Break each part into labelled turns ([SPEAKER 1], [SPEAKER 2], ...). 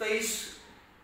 [SPEAKER 1] 23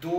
[SPEAKER 1] 2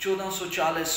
[SPEAKER 1] 1440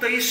[SPEAKER 1] 23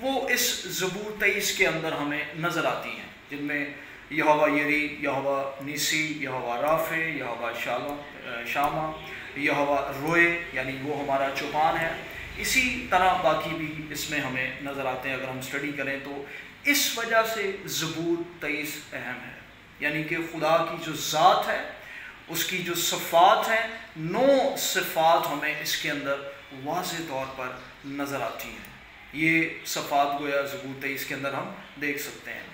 [SPEAKER 1] وہ اس زبور 23 کے اندر ہمیں نظر آتی ہیں، جن میں یہوہ یری، یہوہ نیسی، یہوہ رافع، یہوہ شامہ، یہوہ روئے یعنی وہ ہمارا چوپان ہے۔ اسی طرح باقی بھی اس میں ہمیں نظر آتے ہیں۔ اگر ہم اسٹڈی کریں تو اس وجہ سے زبور 23 اہم ہے، یعنی کہ خدا کی جو ذات ہے، اس کی جو صفات ہیں، 9 صفات ہمیں اس کے اندر واضح طور پر نظر آتی ہیں۔ یہ صفات گویا زبور 23 کے اندر ہم دیکھ سکتے ہیں۔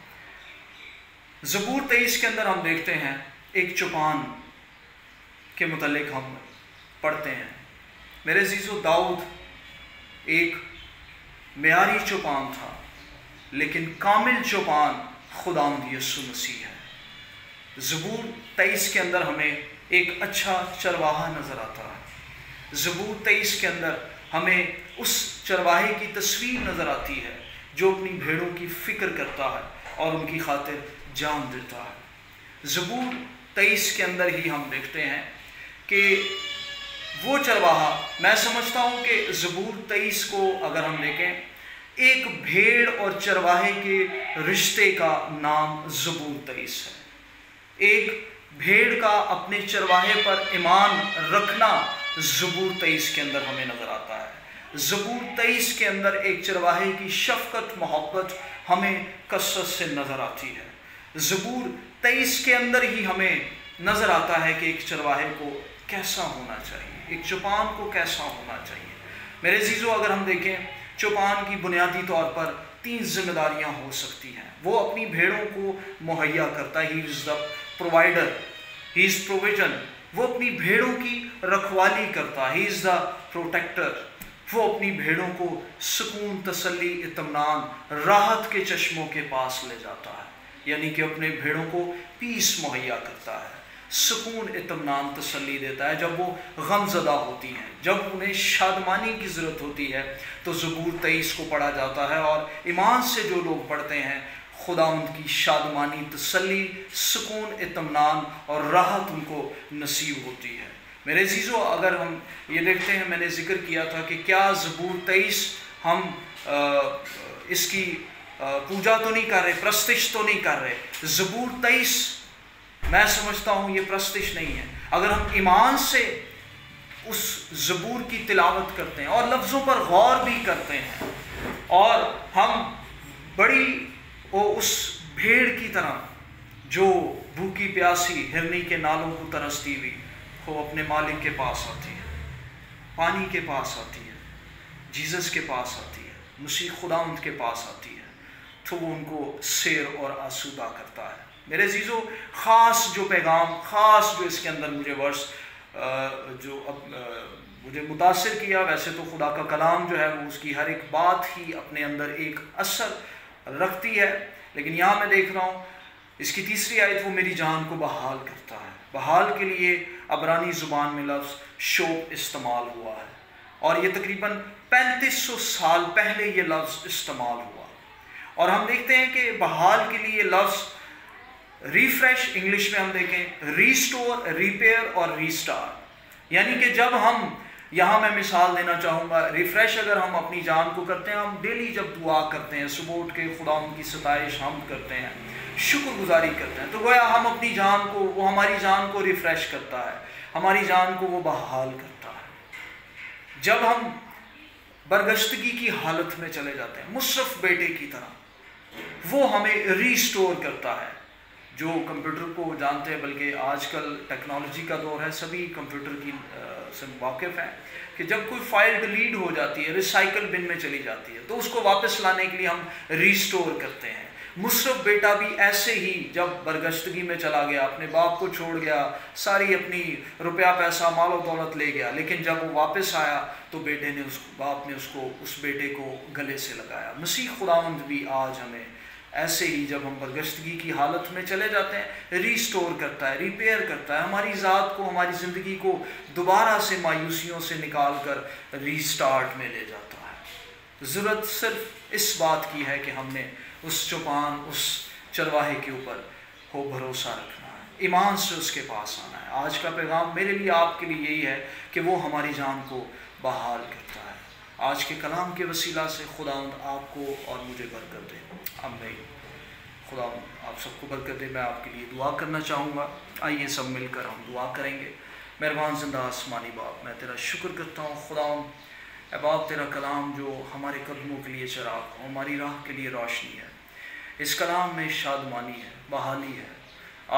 [SPEAKER 1] زبور 23 کے اندر ہم دیکھتے ہیں ایک چوپان کے متعلق ہم پڑھتے ہیں۔ میرے عزیزو، داؤد ایک معیاری چوپان تھا، لیکن کامل چوپان خداوند یسوع مسیح ہے۔ زبور 23 کے اندر ہمیں ایک اچھا چرواہا نظر آتا ہے۔ زبور 23 کے اندر ہمیں اس چرواہے کی تصویر نظر آتی ہے جو اپنی بھیڑوں کی فکر کرتا ہے اور ان کی خاطر جان دیتا ہے۔ زبور 23 کے اندر ہی ہم دیکھتے ہیں کہ وہ چرواہا، میں سمجھتا ہوں کہ زبور 23 کو اگر ہم دیکھیں، ایک بھیڑ اور چرواہے کے رشتے کا نام زبور 23 ہے۔ ایک بھیڑ کا اپنے چرواہے پر ایمان رکھنا زبور 23 کے اندر ہمیں نظر آتا ہے۔ زبور 23 کے اندر ایک چرواہے کی شفقت محبت ہمیں کثرت سے نظر آتی ہے۔ زبور 23 کے اندر ہی ہمیں نظر آتا ہے کہ ایک چرواہے کو کیسا ہونا چاہیے، ایک چوپان کو کیسا ہونا چاہیے۔ میرے عزیزو، اگر ہم دیکھیں، چوپان کی بنیادی طور پر 3 ذمہ داریاں ہو سکتی ہیں۔ وہ اپنی بھیڑوں کو مہیا کرتا ہے، ہی از دا پرووائڈر، ہی از پروویژن۔ وہ اپنی بھیڑوں کی رکھوالی کرتا ہے، ہی از دا پروٹیکٹر۔ وہ اپنی بھیڑوں کو سکون، تسلی، اطمینان، راحت کے چشموں کے پاس لے جاتا ہے، یعنی کہ اپنے بھیڑوں کو پیس مہیا کرتا ہے، سکون، اطمینان، تسلی دیتا ہے جب وہ غم زدہ ہوتی ہیں، جب انہیں شادمانی کی ضرورت ہوتی ہے تو زبور 23 کو پڑھا جاتا ہے، اور ایمان سے جو لوگ پڑھتے ہیں خداوند کی شادمانی، تسلی، سکون، اطمینان اور راحت ان کو نصیب ہوتی ہے۔ میرے عزیزو، اگر ہم یہ دیکھتے ہیں، میں نے ذکر کیا تھا کہ کیا زبور 23 ہم اس کی پوجا تو نہیں کر رہے، پرستش تو نہیں کر رہے۔ زبور 23 میں سمجھتا ہوں یہ پرستش نہیں ہے۔ اگر ہم ایمان سے اس زبور کی تلاوت کرتے ہیں اور لفظوں پر غور بھی کرتے ہیں، اور ہم بڑی اس بھیڑ کی طرح جو بھوکی پیاسی ہرنی کے نالوں کو ترستی ہوئی، وہ اپنے مالک کے پاس آتی ہے، پانی کے پاس آتی ہے، جیزس کے پاس آتی ہے، مسیح خداوند کے پاس آتی ہے، تو وہ ان کو سیر اور آسودہ کرتا ہے۔ میرے عزیزو، خاص جو پیغام، خاص جو اس کے اندر مجھے ورس جو مجھے متاثر کیا، ویسے تو خدا کا کلام جو ہے وہ اس کی ہر ایک بات ہی اپنے اندر ایک اثر رکھتی ہے، لیکن یہاں میں دیکھ رہا ہوں اس کی 3 آیت، وہ میری جان کو بحال کرتا ہے۔ بحال کے لیے عبرانی زبان میں لفظ شوب استعمال ہوا ہے، اور یہ تقریباً 3500 سال پہلے یہ لفظ استعمال ہوا، اور ہم دیکھتے ہیں کہ بحال کے لیے لفظ ریفریش، انگلش میں ہم دیکھیں ریسٹور، ریپیئر اور ریسٹار، یعنی کہ جب ہم، یہاں میں مثال دینا چاہوں گا، ریفریش اگر ہم اپنی جان کو کرتے ہیں، ہم ڈیلی جب دعا کرتے ہیں، صبح اٹھ کے خداوند کی ستائش حمد کرتے ہیں، شکر گزاری کرتے ہیں، تو گویا ہم اپنی جان کو، وہ ہماری جان کو ریفریش کرتا ہے، ہماری جان کو وہ بحال کرتا ہے۔ جب ہم برگشتگی کی حالت میں چلے جاتے ہیں، مصرف بیٹے کی طرح، وہ ہمیں ریسٹور کرتا ہے۔ جو کمپیوٹر کو جانتے ہیں، بلکہ آج کل ٹیکنالوجی کا دور ہے، سبھی کمپیوٹر کی سے واقف ہیں کہ جب کوئی فائل ڈیلیٹ ہو جاتی ہے، ریسائیکل بن میں چلی جاتی ہے، تو اس کو واپس لانے کے لیے ہم ریسٹور کرتے ہیں۔ مصرف بیٹا بھی ایسے ہی جب برگشتگی میں چلا گیا، اپنے باپ کو چھوڑ گیا، ساری اپنی روپیہ پیسہ مال و دولت لے گیا، لیکن جب وہ واپس آیا تو بیٹے نے باپ نے اس بیٹے کو گلے سے لگایا۔ مسیح خداوند بھی آج ہمیں ایسے ہی جب ہم برگشتگی کی حالت میں چلے جاتے ہیں، ریسٹور کرتا ہے، ریپیئر کرتا ہے، ہماری ذات کو، ہماری زندگی کو دوبارہ سے مایوسیوں سے نکال کر ریسٹارٹ میں لے جاتا ہے۔ ضرورت صرف اس بات کی ہے کہ ہم نے اس چوپان، اس چرواہے کے اوپر ہو بھروسہ رکھنا ہے، ایمان سے اس کے پاس آنا ہے۔ آج کا پیغام میرے لیے، آپ کے لیے یہی ہے کہ وہ ہماری جان کو بحال کرتا ہے، آج کے کلام کے وسیلہ سے خداوند آپ کو اور مجھے برکت دے، آمین۔ خدا آپ سب کو برکت دے۔ میں آپ کے لیے دعا کرنا چاہوں گا، آئیے سب مل کر ہم دعا کریں گے۔ مہربان زندہ آسمانی باپ، میں تیرا شکر کرتا ہوں خداوند، اے باپ تیرا کلام جو ہمارے قدموں کے لیے چراغ، ہماری راہ کے لیے روشنی ہے، اس کلام میں شادمانی ہے، بحالی ہے۔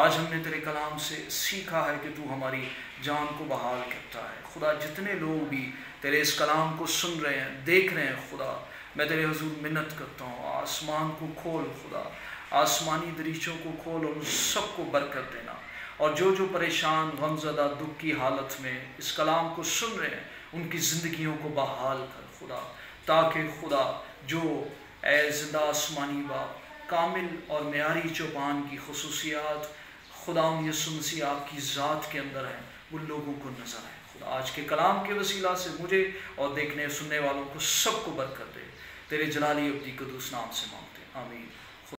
[SPEAKER 1] آج ہم نے تیرے کلام سے سیکھا ہے کہ تو ہماری جان کو بحال کرتا ہے۔ خدا جتنے لوگ بھی تیرے اس کلام کو سن رہے ہیں، دیکھ رہے ہیں، خدا میں تیرے حضور منت کرتا ہوں، آسمان کو کھول خدا، آسمانی دریچوں کو کھول اور ان سب کو برکت دینا، اور جو پریشان، غم زدہ، دکھ کی حالت میں اس کلام کو سن رہے ہیں ان کی زندگیوں کو بحال کر خدا، تاکہ خدا جو اے زندہ آسمانی باپ کامل اور معیاری چوپان کی خصوصیات خداوند یسوع مسیح آپ کی ذات کے اندر ہیں، وہ لوگوں کو نظر آئے۔ خدا آج کے کلام کے وسیلہ سے مجھے اور دیکھنے سننے والوں کو سب کو برکت دے، تیرے جلالی ابدی قدوس نام سے مانگتے ہیں، آمین۔